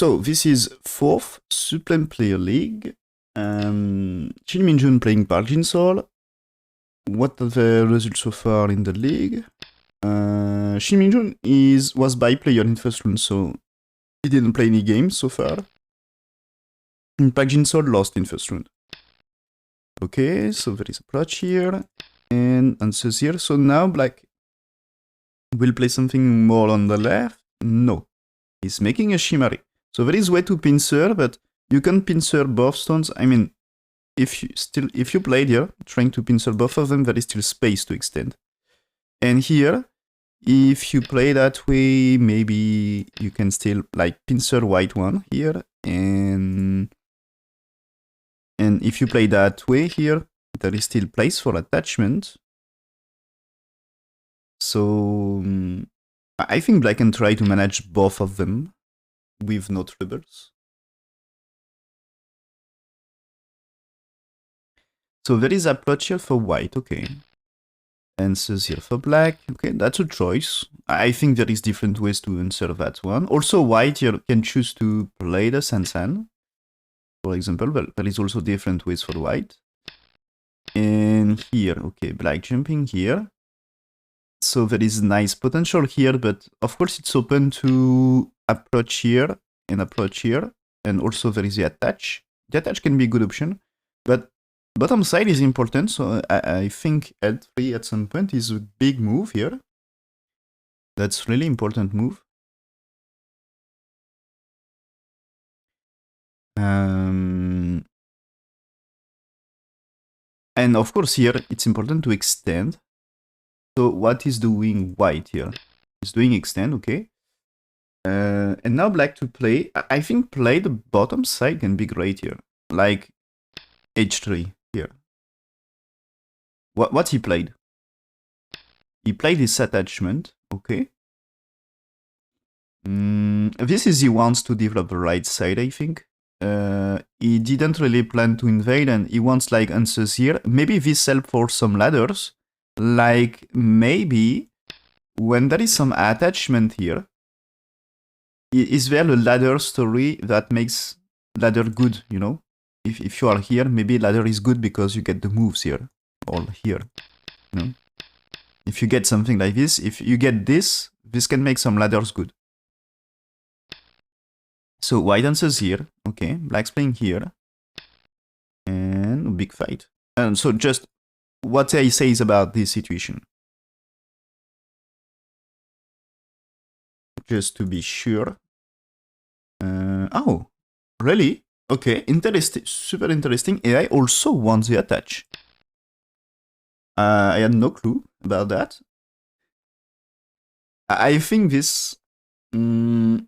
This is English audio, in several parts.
So this is 4th Supreme Player League. Shin Minjun playing Park Jinsol. What are the results so far in the league? Shin Minjun was by player in first round, so he didn't play any games so far. And Park Jinsol lost in first round. Okay, so there is approach here and answers here. So now Black will play something more on the left. No, he's making a Shimari. So there is way to pincer, but you can pincer both stones. I mean, if you played here trying to pincer both of them, there is still space to extend. And here, if you play that way, maybe you can still like pincer white one here, and if you play that way here, there is still place for attachment. So I think Black can try to manage both of them with no troubles. So there is approach here for white, okay. Answers here for black, okay, that's a choice. I think there is different ways to answer that one. Also white here can choose to play the Sansan, for example, but there is also different ways for white. And here, okay, black jumping here. So there is nice potential here, but of course it's open to approach here, and also there is the attach. The attach can be a good option, but bottom side is important, so I think L3 at some point is a big move here. That's really important move. And of course here it's important to extend. So what is doing white here? It's doing extend, okay. And now black to play. I think play the bottom side can be great here. Like H3 here. What he played? He played his attachment, okay. This is he wants to develop the right side, I think. He didn't really plan to invade and he wants like answers here. Maybe this help for some ladders. Like maybe when there is some attachment here, is there a ladder story that makes ladder good, you know? If you are here, maybe ladder is good because you get the moves here or here, you know? If you get something like this, if you get this, this can make some ladders good. So white answers here, okay, black's playing here, and a big fight. And so just what I say is about this situation. Just to be sure. Oh, really? Okay, interesting, super interesting. AI also wants the attach. I had no clue about that. I think this... playing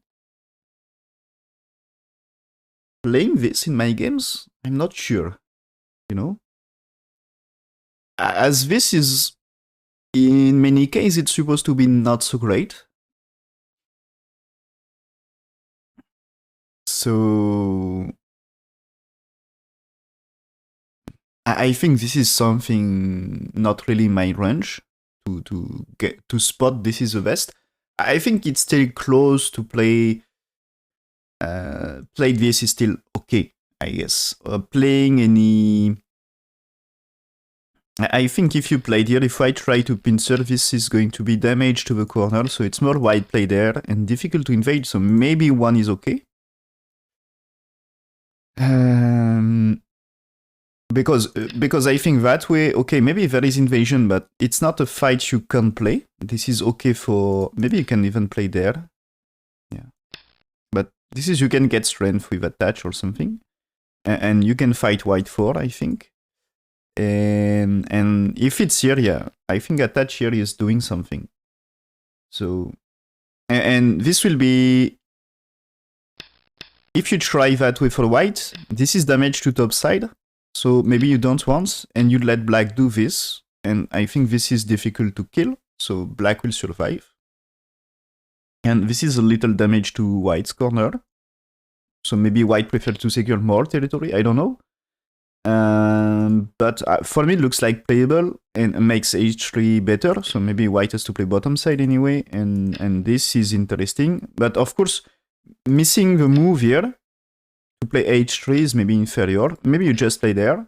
this in my games, I'm not sure, you know? As this is, in many cases, it's supposed to be not so great. So... I think this is something not really my range to get to spot this is the best. I think it's still close to play. Play this is still okay, I guess. Playing any. I think if you played here, if I try to pincer, this is going to be damage to the corner, so it's more wide play there and difficult to invade. So maybe one is okay. Because I think that way, okay, maybe there is invasion, but it's not a fight you can play. This is okay for... Maybe you can even play there. Yeah. But this is you can get strength with attach or something. And you can fight white 4, I think. And if it's here, yeah, I think attach here is doing something. So... And this will be... If you try that way for white, this is damage to top side. So maybe you don't want, and you let black do this, and I think this is difficult to kill, so black will survive. And this is a little damage to white's corner, so maybe white prefers to secure more territory, I don't know. But for me it looks like playable, and makes h3 better, so maybe white has to play bottom side anyway, and this is interesting. But of course, missing the move here to play h3 is maybe inferior. Maybe you just play there.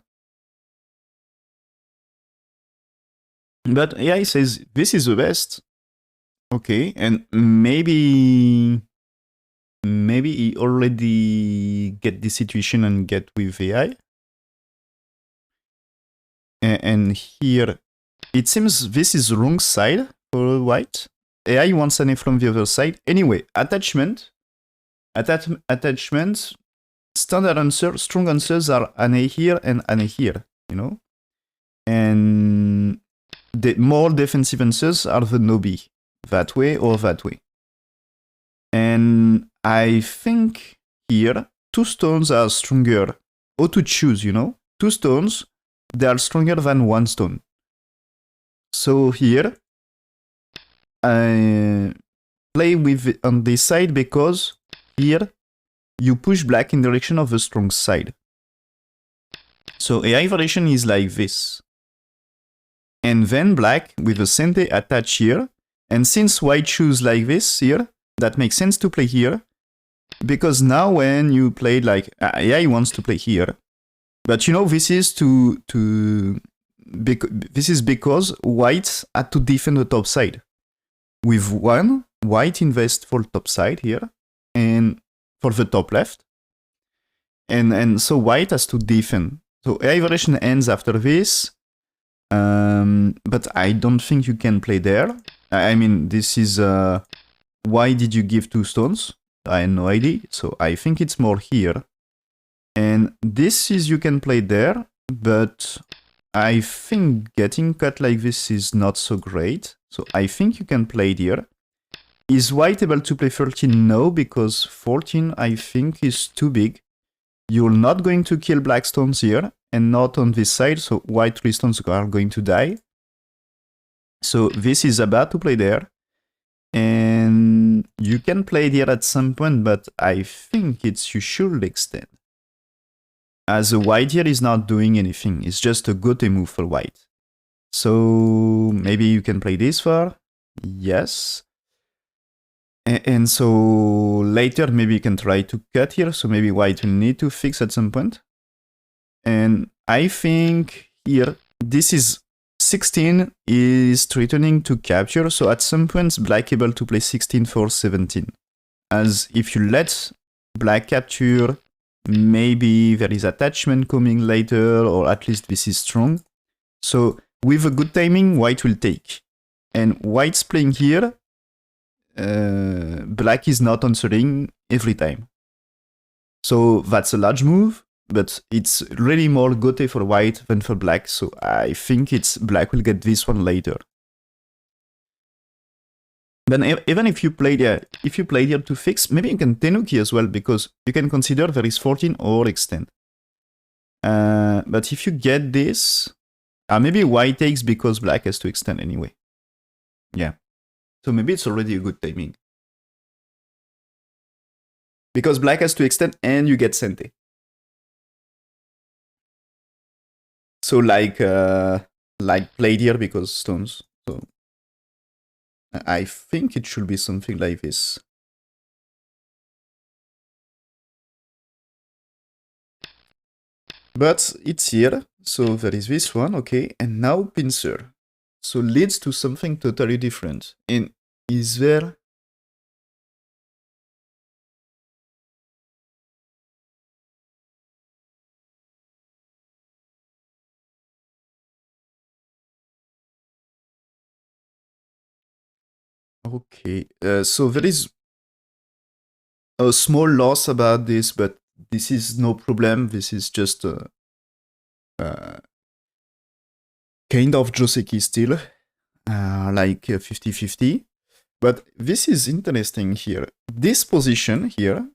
But AI says this is the best. Okay, and maybe he already get the situation and get with AI. And here, it seems this is the wrong side for white. AI wants an A from the other side. Anyway, attachment, standard answer, strong answers are an A here and an A here, you know? And the more defensive answers are the no B, that way or that way. And I think here, 2 stones are stronger, or to choose, you know? 2 stones, they are stronger than 1 stone. So here, I play with it on this side because here you push black in the direction of the strong side. So AI variation is like this. And then black with the center attached here. And since white choose like this here, that makes sense to play here. Because now when you play like AI wants to play here. But you know, this is this is because white had to defend the top side. With 1, white invests for top side here and for the top left. And so white has to defend. So AI variation ends after this. But I don't think you can play there. I mean, this is why did you give 2 stones? I have no idea. So I think it's more here. And this is you can play there, but I think getting cut like this is not so great. So I think you can play it here. Is white able to play 13? No, because 14 I think is too big. You're not going to kill black stones here, and not on this side, so white 3 stones are going to die. So this is about to play there. And you can play here at some point, but I think it's you should extend. As the white here is not doing anything, it's just a good move for white. So maybe you can play this far. Yes. And so later maybe you can try to cut here. So maybe white will need to fix at some point. And I think here, this is 16 is threatening to capture. So at some point, black able to play 16 for 17. As if you let black capture, maybe there is attachment coming later, or at least this is strong. So with a good timing, white will take. And white's playing here, black is not answering every time. So that's a large move, but it's really more gote for white than for black. So I think it's black will get this one later. Then even if you played here, to fix, maybe you can tenuki as well, because you can consider there is 14 or extend. But if you get this, maybe white takes because black has to extend anyway. Yeah. So maybe it's already a good timing. Because black has to extend and you get sente. So like played here because stones. So I think it should be something like this. But it's here, so there is this one, okay, and now pincer. So leads to something totally different. And is there... Okay, so there is a small loss about this, but this is no problem. This is just a kind of Joseki still, like 50-50. But this is interesting here. This position here,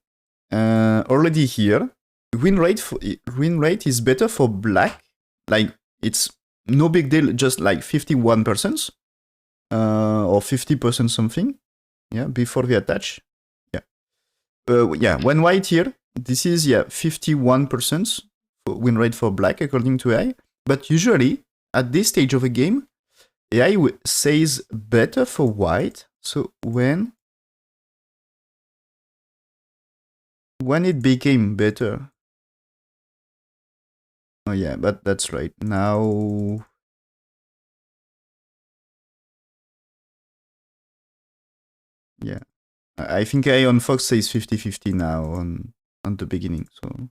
already here, win rate is better for black. Like it's no big deal, just like 51%. Or 50% something, yeah, before we attach, yeah. Yeah, when white here, this is, yeah, 51% win rate for black according to AI, but usually, at this stage of a game, AI says better for white, so when when it became better. Oh yeah, but that's right. Now, yeah, I think I on Fox says 50-50 now on the beginning, so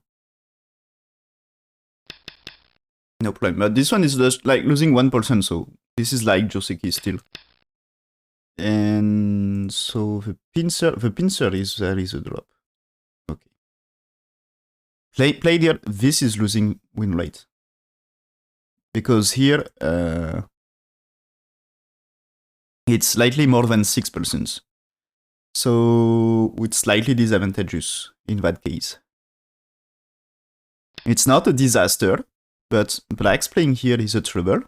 no problem. But this one is just like losing 1%, so this is like Joseki still. And so the pincer is there is a drop. Okay. Play here. This is losing win rate because here it's slightly more than 6%. So it's slightly disadvantageous in that case. It's not a disaster, but black's playing here is a trouble.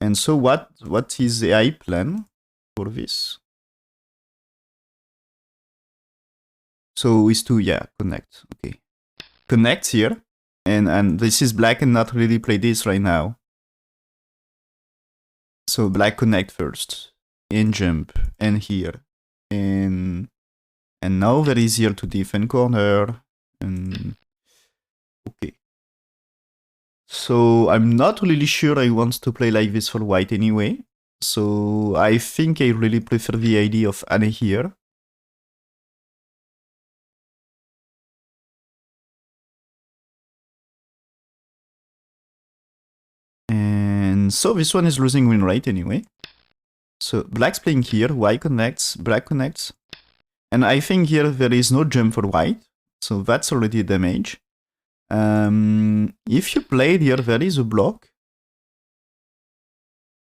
And so what is the AI plan for this? So is to, yeah, connect. Okay. Connect here. And this is black and not really play this right now. So black connect first. And jump. And here. And now very easier to defend corner. And okay. So I'm not really sure I want to play like this for white anyway. So I think I really prefer the idea of Anne here. And so this one is losing win rate anyway. So black's playing here, white connects, black connects. And I think here there is no jump for white. So that's already damage. If you played here, there is a block.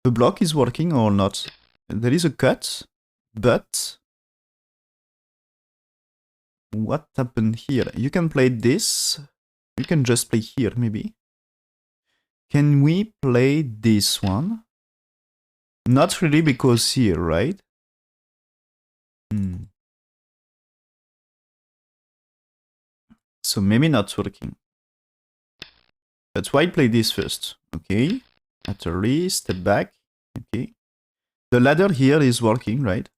The block is working or not. There is a cut, but what happened here? You can play this. You can just play here, maybe. Can we play this one? Not really, because here, right? So maybe not working. But white play this first. Okay. Atterley, step back. Okay. The ladder here is working, right?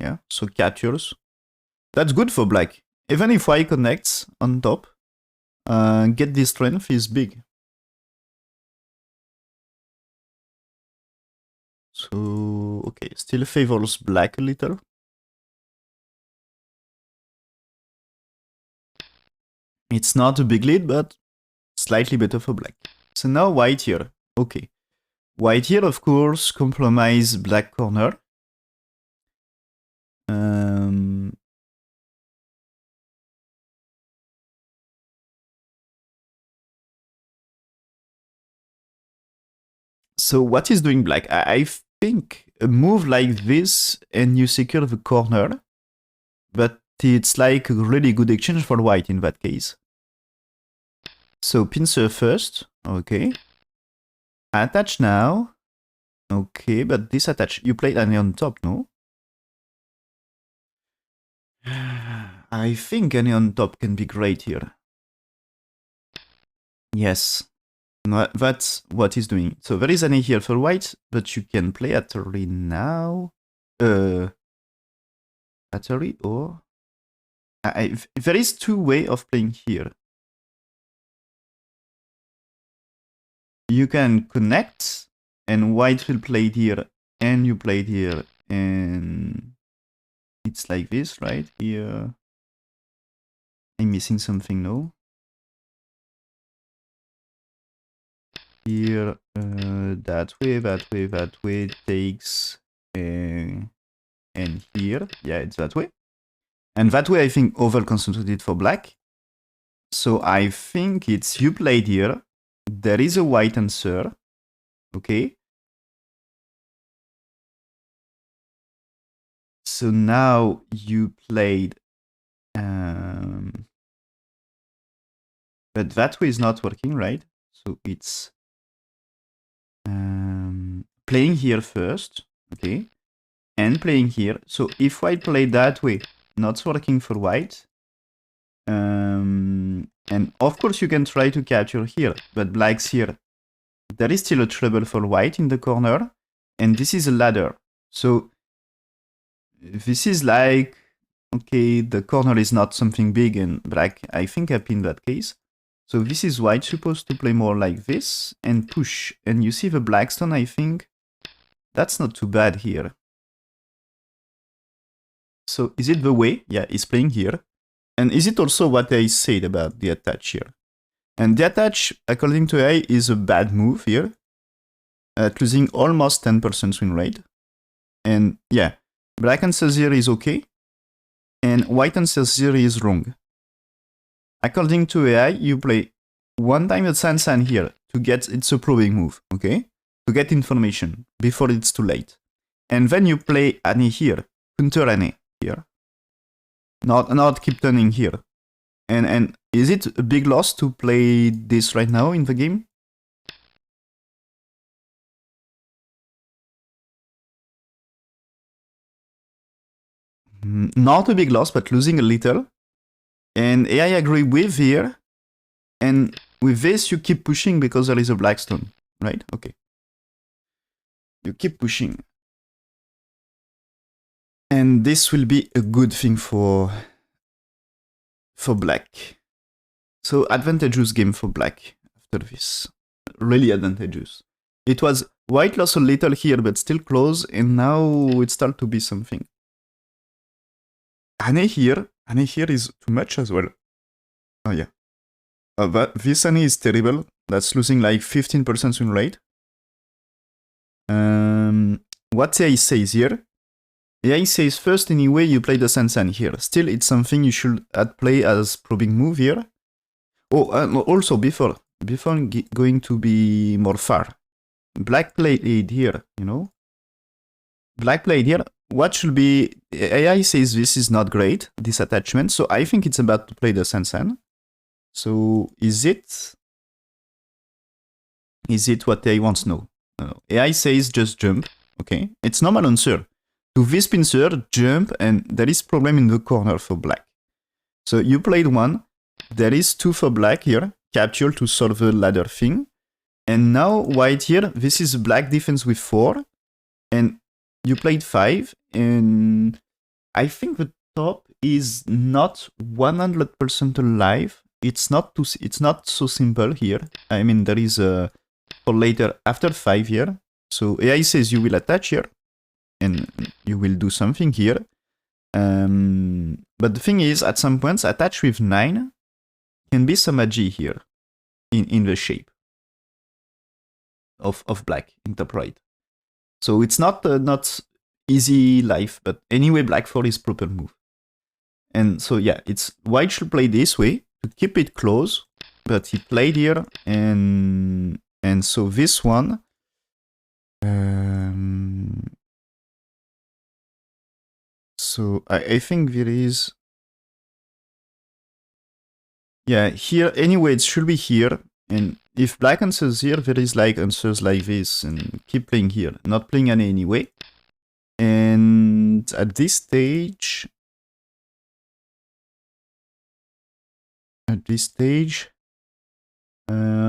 Yeah, so captures. That's good for black. Even if white connects on top, get this strength is big. So, okay, still favors black a little. It's not a big lead, but slightly better for black. So now white here. Okay. White here, of course, compromise black corner. So what is doing black? I think a move like this and you secure the corner, but it's like a really good exchange for white in that case. So pincer first, okay. Attach now. Okay, but this attach, you played Annie on top, no? I think Annie on top can be great here. Yes, that's what he's doing. So there is Annie here for white, but you can play Atari now. Atari or... there is two ways of playing here. You can connect, and white will play it here, and you play it here, and it's like this, right? Here, I'm missing something, no? Here, that way, takes, and here, yeah, it's that way. And that way, I think, over concentrated for black. So I think it's you played here, there is a white answer, okay? So now you played, but that way is not working, right? So it's playing here first, okay? And playing here. So if white played that way, not working for white. And of course you can try to capture here, but black's here. There is still a trouble for white in the corner, and this is a ladder. So this is like okay, the corner is not something big and black, I think, happy in that case. So this is white supposed to play more like this and push. And you see the black stone, I think, that's not too bad here. So is it the way? Yeah, he's playing here. And is it also what I said about the attach here? And the attach, according to AI, is a bad move here. Losing almost 10% win rate. And yeah, black answer 0 is okay. And white answer 0 is wrong. According to AI, you play one time the Sansan here to get, it's a probing move, okay? To get information before it's too late. And then you play Annie here, counter Annie here. Not keep turning here. And is it a big loss to play this right now in the game? Not a big loss, but losing a little. And AI agree with here. And with this, you keep pushing because there is a black stone, right? Okay. You keep pushing. And this will be a good thing for black. So advantageous game for black after this. Really advantageous. It was white lost a little here, but still close, and now it starts to be something. Annie here is too much as well. Oh yeah. This Annie is terrible. That's losing like 15% win rate. What AI says here? AI says first anyway you play the Sansan here. Still, it's something you should play as probing move here. Oh, also before going to be more far. Black played here, you know? Black played here. What should be... AI says this is not great, this attachment, so I think it's about to play the Sansan. So, is it what AI wants? No. AI says just jump, okay? It's normal answer. To this pincer, jump, and there is problem in the corner for black. So you played one, there is 2 for black here, capture to solve the ladder thing. And now white here, this is black defense with 4, and you played 5, and I think the top is not 100% alive. It's not so simple here. I mean, there is a for later after 5 here. So AI says you will attach here, and you will do something here. But the thing is, at some points, attach with 9 can be some agi here in the shape of black in top right. So it's not easy life, but anyway, black 4 is proper move. And so yeah, it's white should play this way to keep it close, but he played here, and so this one. So I think there is... Yeah, here, anyway, it should be here. And if black answers here, there is like answers like this, and keep playing here, not playing any anyway. And at this stage...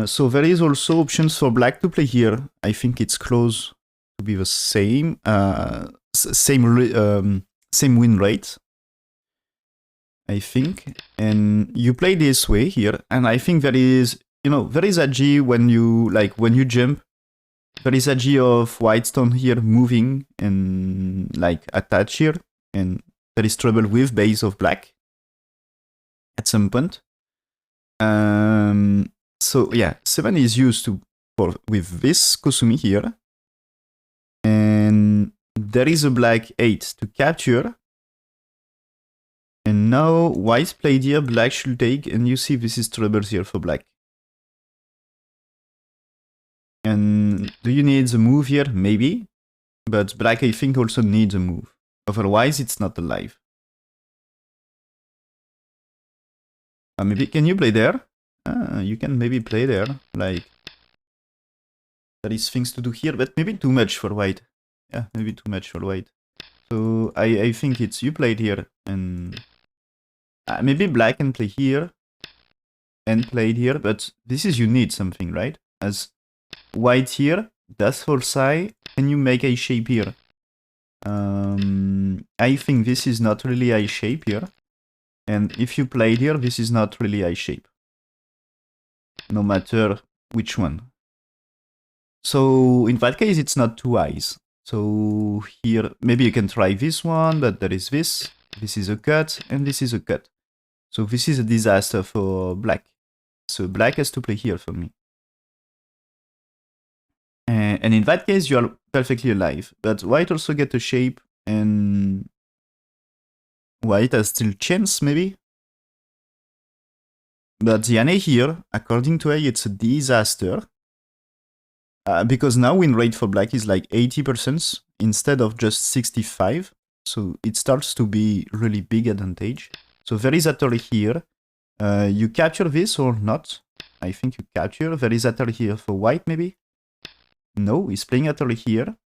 so there is also options for black to play here. I think it's close to be the same. Same win rate, I think. And you play this way here, and I think there is, there is a G when you jump. There is a G of white stone here moving and like attach here, and there is trouble with base of black at some point. So yeah, 7 is used with this Kosumi here, and there is a black 8 to capture. And now white played here, black should take, and you see this is troubles here for black. And do you need the move here? Maybe. But black, I think, also needs a move. Otherwise, it's not alive. Maybe, can you play there? You can maybe play there. Like, there is things to do here, but maybe too much for white. Yeah, maybe too much for white. So I think it's you played here, and maybe black can play here and played here, but this is you need something, right? As white here, that's for psi, can you make a shape here? I think this is not really high shape here. And if you played here, this is not really high shape. No matter which one. So in that case, it's not two eyes. So here, maybe you can try this one, but there is this. This is a cut, and this is a cut. So this is a disaster for black. So black has to play here for me. And in that case, you are perfectly alive. But white also get a shape, and white has still chance, maybe? But the NA here, according to A, it's a disaster. Because now win rate for black is like 80% instead of just 65. So it starts to be really big advantage. So there is a turn here. You capture this or not? I think you capture. There is a turn here for white maybe? No, he's playing a turn here.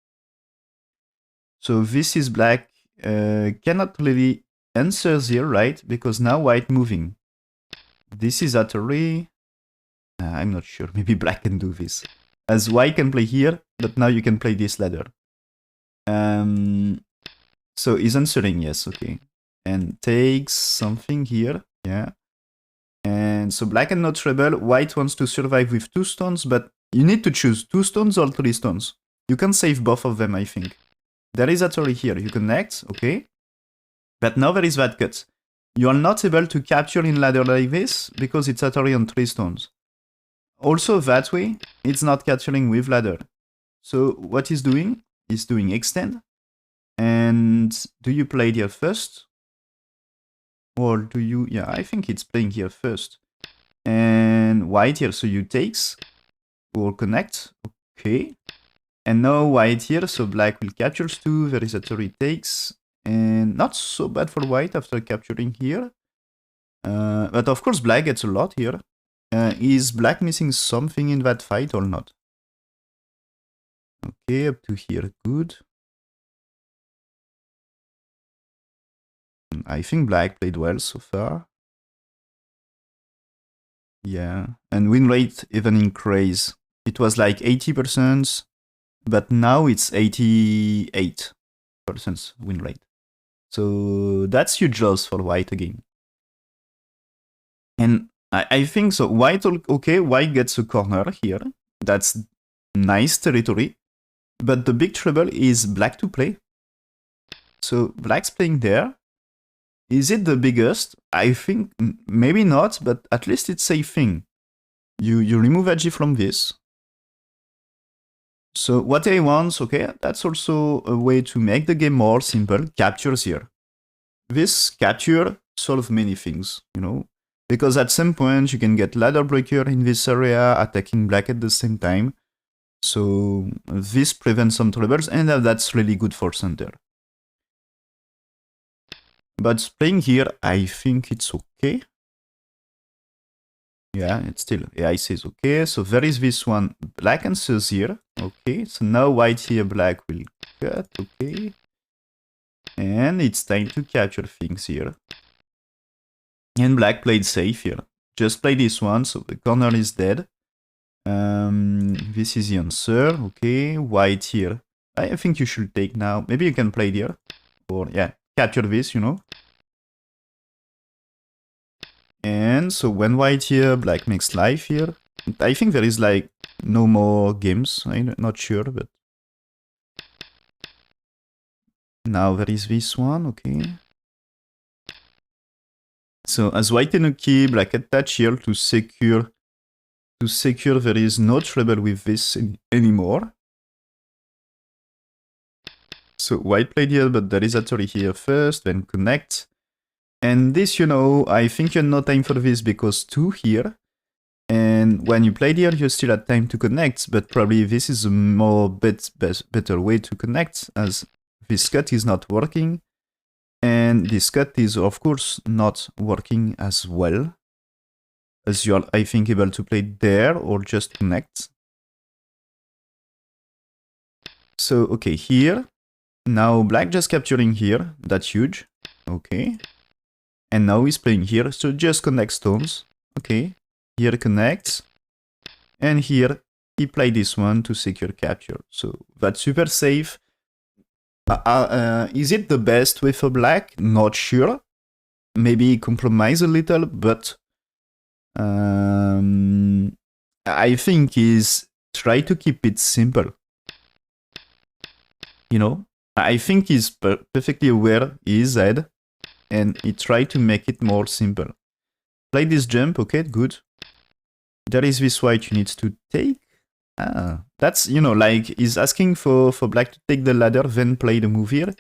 So this is black. Cannot really answer here, right? Because now white moving. This is a turn. I'm not sure. Maybe black can do this. As white can play here, but now you can play this ladder. So he's answering yes, okay. And takes something here, yeah. And so black and not treble. White wants to survive with 2 stones, but you need to choose 2 stones or 3 stones. You can save both of them, I think. There is a turret here. You connect, okay. But now there is that cut. You are not able to capture in ladder like this because it's a turret on 3 stones. Also that way, it's not capturing with ladder. So what he's doing extend. And do you play here first? Or do you... Yeah, I think it's playing here first. And white here, so you takes. Or connect. Okay. And now white here, so black will capture 2. There is a turret takes. And not so bad for white after capturing here. But of course black gets a lot here. Is black missing something in that fight or not? Okay, up to here, good. I think black played well so far. Yeah, and win rate even increased. It was like 80%, but now it's 88% win rate. So that's huge loss for white again. And I think so. White, okay, white gets a corner here. That's nice territory. But the big trouble is black to play. So black's playing there. Is it the biggest? I think maybe not, but at least it's a thing. You remove Agi from this. So what I want, okay, that's also a way to make the game more simple. Captures here. This capture solves many things, you know. Because at some point you can get ladder breaker in this area, attacking black at the same time. So this prevents some troubles, and that's really good for center. But playing here, I think it's okay. Yeah, it's still, AI says okay. So there is this one, black answers here. Okay, so now white here, black will cut, okay. And it's time to capture things here. And black played safe here. Just play this one, so the corner is dead. This is the answer, okay. White here. I think you should take now. Maybe you can play here. Or, yeah, capture this, you know. And so when white here, black makes life here. I think there is like no more games. I'm not sure, but... Now there is this one, okay. So as white in a key, black attach here to secure there is no trouble with this anymore. So white played here, but there is a turret here first, then connect. And this, you know, I think you had no time for this because 2 here. And when you played here, you still had time to connect, but probably this is a more better way to connect, as this cut is not working. And this cut is, of course, not working as well, as you are, I think, able to play there or just connect. So, okay, here. Now black just capturing here. That's huge. Okay. And now he's playing here, so just connect stones. Okay. Here connects. And here he played this one to secure capture. So that's super safe. Is it the best way for black? Not sure. Maybe compromise a little, but I think is try to keep it simple. You know, I think he's perfectly aware he is head, and he tried to make it more simple. Play this jump, okay, good. There is this white you need to take. That's, you know, like, he's asking for black to take the ladder, then play the move here.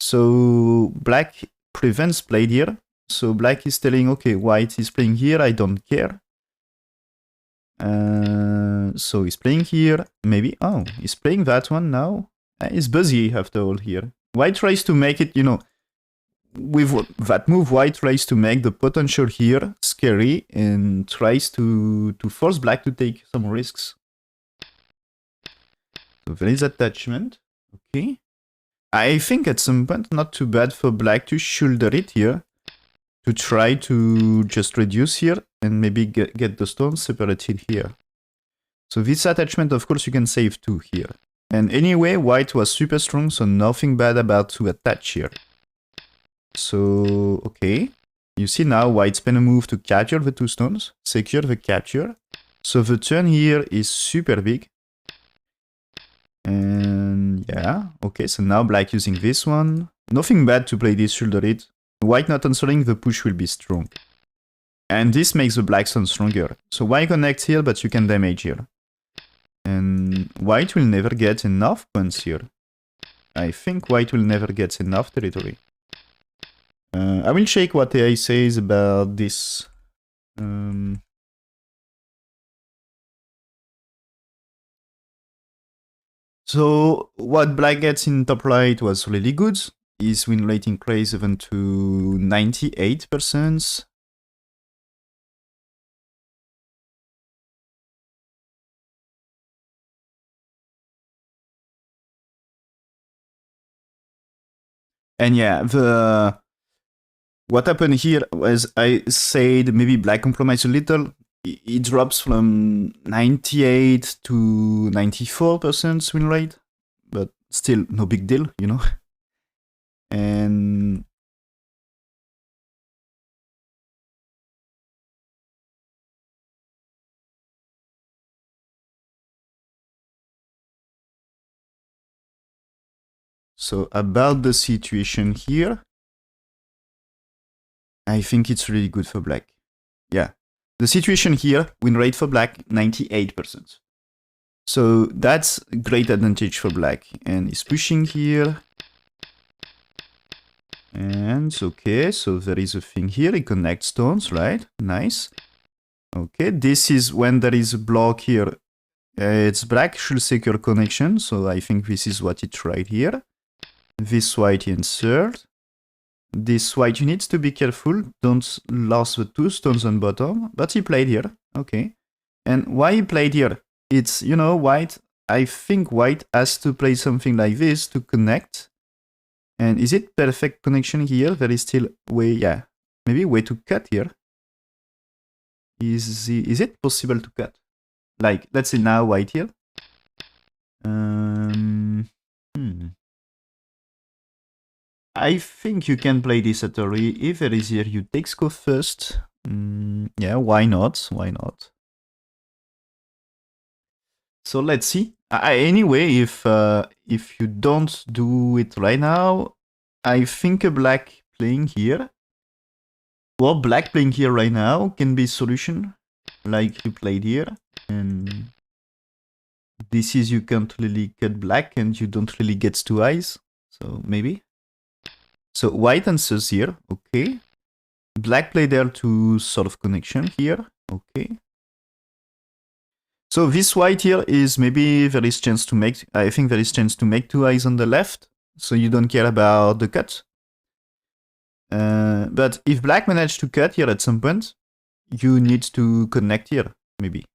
So black prevents play here. So black is telling, okay, white is playing here, I don't care. So he's playing here, maybe. Oh, he's playing that one now. He's busy after all here. White tries to make it, you know, with that move, white tries to make the potential here scary and tries to force black to take some risks. So there is attachment. Okay. I think at some point not too bad for black to shoulder it here. To try to just reduce here and maybe get the stones separated here. So this attachment, of course, you can save too here. And anyway, white was super strong, so nothing bad about to attach here. So, okay. You see now, white spend a move to capture the 2 stones, secure the capture. So the turn here is super big. And yeah, okay, so now black using this one. Nothing bad to play this shoulder it. White not answering, the push will be strong. And this makes the black stone stronger. So white connects here, but you can damage here. And white will never get enough points here. I think white will never get enough territory. I will check what AI says about this. So what black gets in top right was really good. His win rate increased even to 98%. And yeah, what happened here was I said maybe black compromised a little. It drops from 98 to 94% win rate, but still no big deal, you know. And so about the situation here, I think it's really good for black. Yeah. The situation here, win rate for black, 98%. So that's a great advantage for black. And he's pushing here. And okay, so there is a thing here. He connects stones, right? Nice. Okay, this is when there is a block here. It's black should secure connection. So I think this is what he tried here. This white insert. This white, you need to be careful. Don't lose the 2 stones on bottom. But he played here. Okay. And why he played here? It's, you know, white. I think white has to play something like this to connect. And is it perfect connection here? There is still way, yeah. Maybe way to cut here. Is it possible to cut? Like, let's say now white here. I think you can play this at Ori. If there is here, you take score first. Yeah, why not? Why not? So let's see. Anyway, if you don't do it right now, I think a black playing here. Well, black playing here right now can be a solution. Like you played here. And this is you can't really cut black and you don't really get 2 eyes. So maybe. So white answers here, okay. Black played there to sort of connection here, okay. So this white here is maybe there is chance to make, I think there is chance to make 2 eyes on the left, so you don't care about the cut. But if black managed to cut here at some point, you need to connect here, maybe.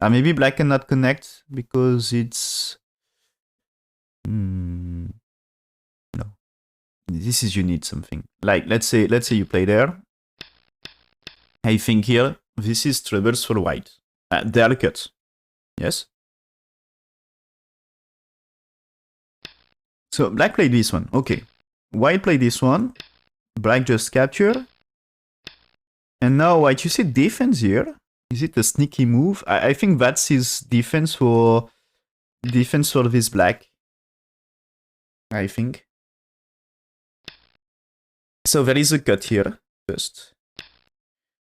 Maybe black cannot connect because it's... No. This is you need something. Like, let's say you play there. I think here, this is troubles for white. They are cut. Yes? So black played this one. Okay. White played this one. Black just captured. And now white, you see defense here. Is it a sneaky move? I think that's his defense for this black. I think. So there is a cut here first.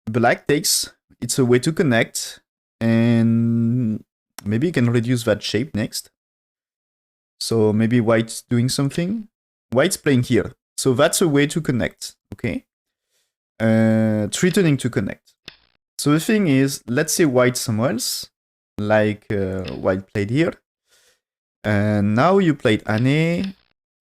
Black takes. It's a way to connect. And maybe you can reduce that shape next. So maybe white's doing something. White's playing here. So that's a way to connect. Okay. Threatening to connect. So the thing is, let's say white somewhere else. Like white played here. And now you played Ane.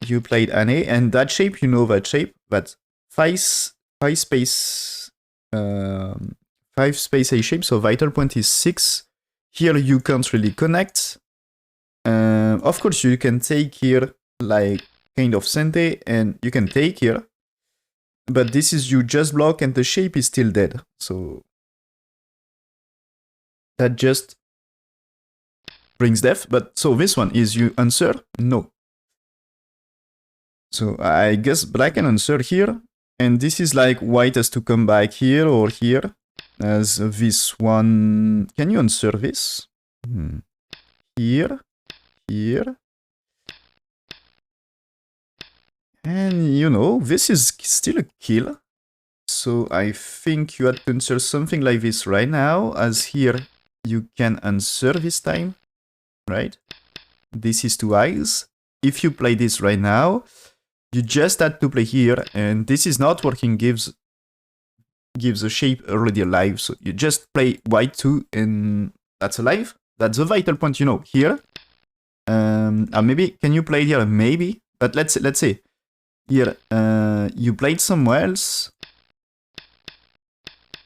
You played Ane. And that shape, you know that shape. That 5 space A shape. So vital point is 6. Here you can't really connect. Of course, you can take here like kind of Sente. And you can take here. But this is you just block and the shape is still dead. So that just brings death. But so this one is you answer? No. So I guess black can answer here. And this is like white has to come back here or here. As this one. Can you answer this? Here. Here. And you know, this is still a kill. So I think you had to answer something like this right now. As here you can answer this time. Right? This is 2 eyes. If you play this right now, you just had to play here. And this is not working, gives a shape already alive. So you just play white 2 and that's alive. That's the vital point, you know, here. Maybe, can you play here? Maybe. But let's say. Here, you played somewhere else.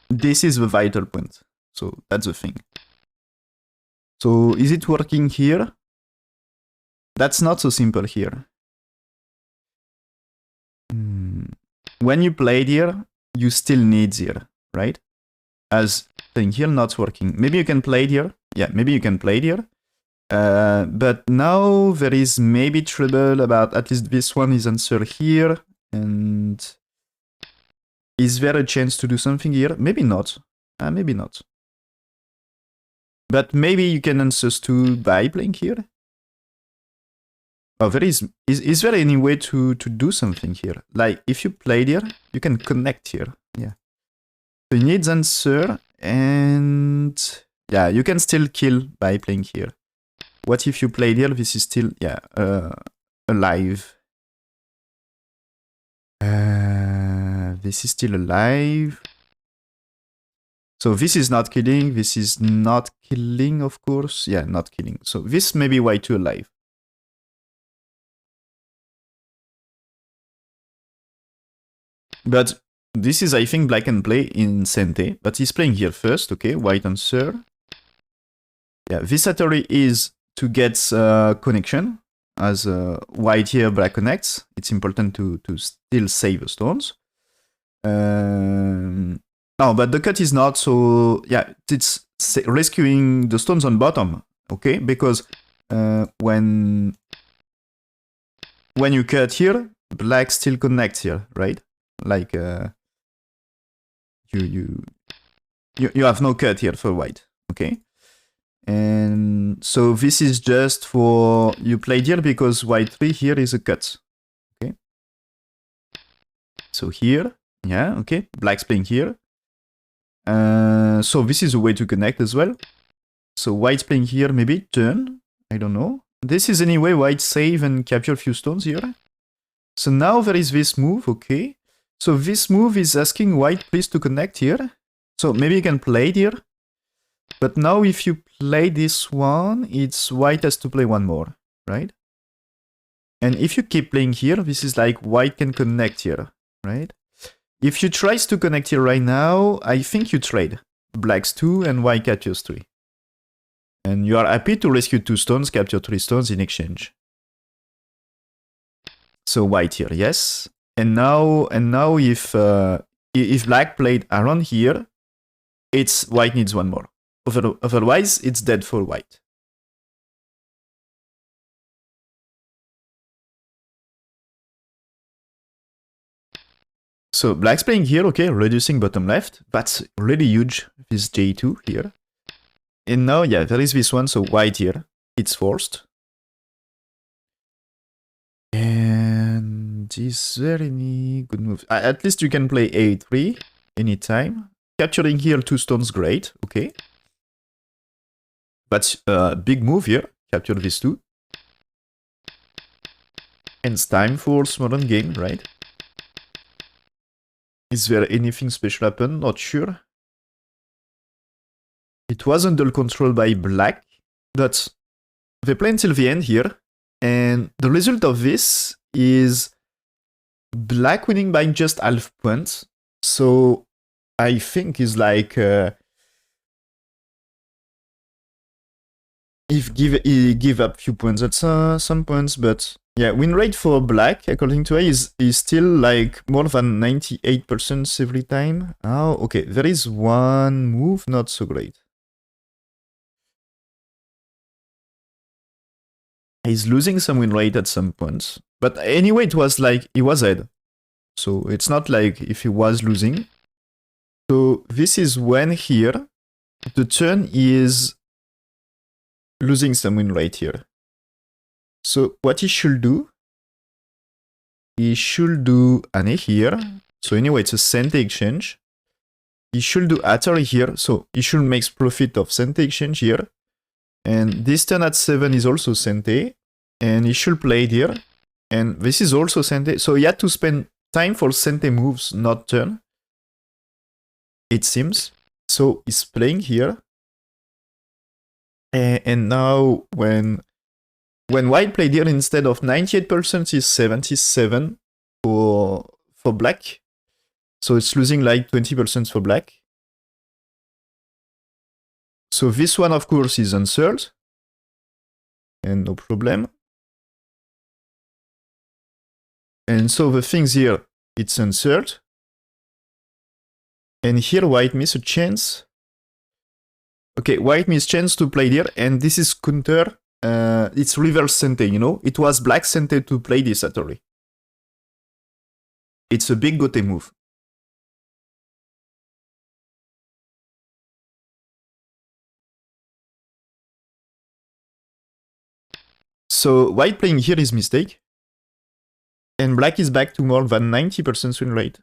This is the vital point. So that's the thing. So is it working here? That's not so simple here. When you played here, you still need here, right? As thing here not working. Maybe you can play it here. Yeah, maybe you can play it here. But now there is maybe trouble about at least this one is answered here. And is there a chance to do something here? Maybe not. Maybe not. But maybe you can answer to by playing here. Oh, there is there any way to do something here? Like if you played here, you can connect here. Yeah. So you need answer and yeah, you can still kill by playing here. What if you played here? This is still, yeah, alive. This is still alive. So this is not killing. This is not killing, of course. Yeah, not killing. So this may be white 2 alive. But this is, I think, black can play in Sente. But he's playing here first. Okay, white answer. Yeah, this theory is to get connection. As white here, black connects. It's important to still save the stones. No, but the cut is not so... Yeah, it's rescuing the stones on bottom. Okay, because when you cut here, black still connects here, right? Like you have no cut here for white. Okay. And so this is just for you played here because white 3 here is a cut. Okay. So here, yeah, okay. Black's playing here. So this is a way to connect as well. So white's playing here, maybe turn. I don't know. This is anyway white save and capture a few stones here. So now there is this move, okay. So this move is asking white please to connect here. So maybe you can play it here. But now if you play this one, it's white has to play one more, right? And if you keep playing here, this is like white can connect here, right? If you tries to connect here right now, I think you trade. Black's 2 and white captures 3. And you are happy to rescue 2 stones, capture 3 stones in exchange. So white here, yes. And now if black played around here, it's white needs one more. Otherwise, it's dead for white. So black's playing here, okay, reducing bottom left. That's really huge, this J2 here. And now, yeah, there is this one, so white here. It's forced. And is there any good move? At least you can play A3 anytime. Capturing here 2 stones, great, okay. But big move here, capture these 2. And it's time for small end game, right? Is there anything special happen? Not sure. It was under control by black, but they play until the end here. And the result of this is black winning by just half point. So I think is like if he give up few points at some points, but yeah, win rate for black according to A is still like more than 98% every time. Oh, okay, there is one move not so great. He's losing some win rate at some points, but anyway, it was like he was ahead, so it's not like if he was losing. So this is when here the turn is losing some win rate here. So what he should do an A here. So anyway, it's a center exchange. He should do Atari here. So he should make profit of center exchange here. And this turn at 7 is also center. And he should play it here. And this is also center. So he had to spend time for center moves, not turn. It seems. So he's playing here. And now when white played here, instead of 98% is 77 for black. So it's losing like 20% for black. So this one, of course, is answered. And no problem. And so the things here, it's answered. And here white miss a chance. Okay, white miss chance to play here. And this is counter. It's reverse center, you know? It was black center to play this Atari. It's a big gote move. So white playing here is mistake. And black is back to more than 90% win rate.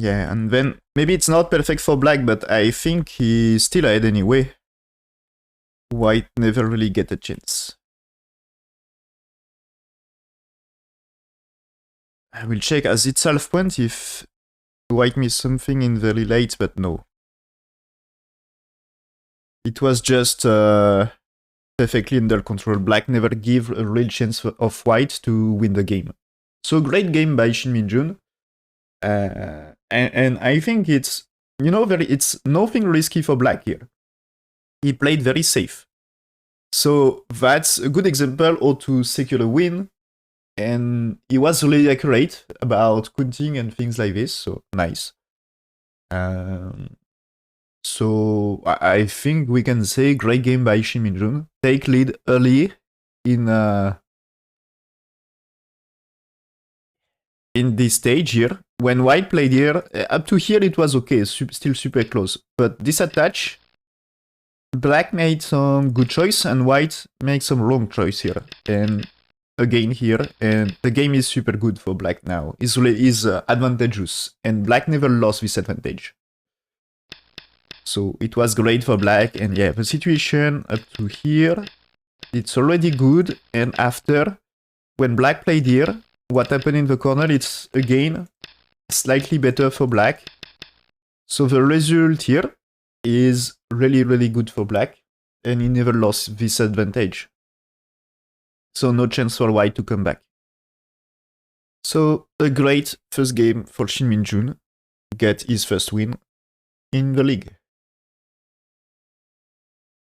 Yeah, and then maybe it's not perfect for black, but I think he's still ahead anyway. White never really get a chance. I will check as it's half point if white missed something in very late, but no. It was just perfectly under control. Black never give a real chance of white to win the game. So great game by Shin Minjun. And I think it's, you know, it's nothing risky for black here. He played very safe. So that's a good example how to secure a win. And he was really accurate about counting and things like this, so nice. So I think we can say great game by Shin Minjun. Take lead early in this stage here. When white played here, up to here it was okay, still super close. But this attach, black made some good choice and white made some wrong choice here. And again here, and the game is super good for black now. It's really advantageous, and black never lost this advantage. So it was great for black, and yeah, the situation up to here, it's already good. And after, when black played here, what happened in the corner, it's again slightly better for black. So the result here is really, really good for black, and he never lost this advantage. So no chance for white to come back. So a great first game for Shin Minjun, get his first win in the league.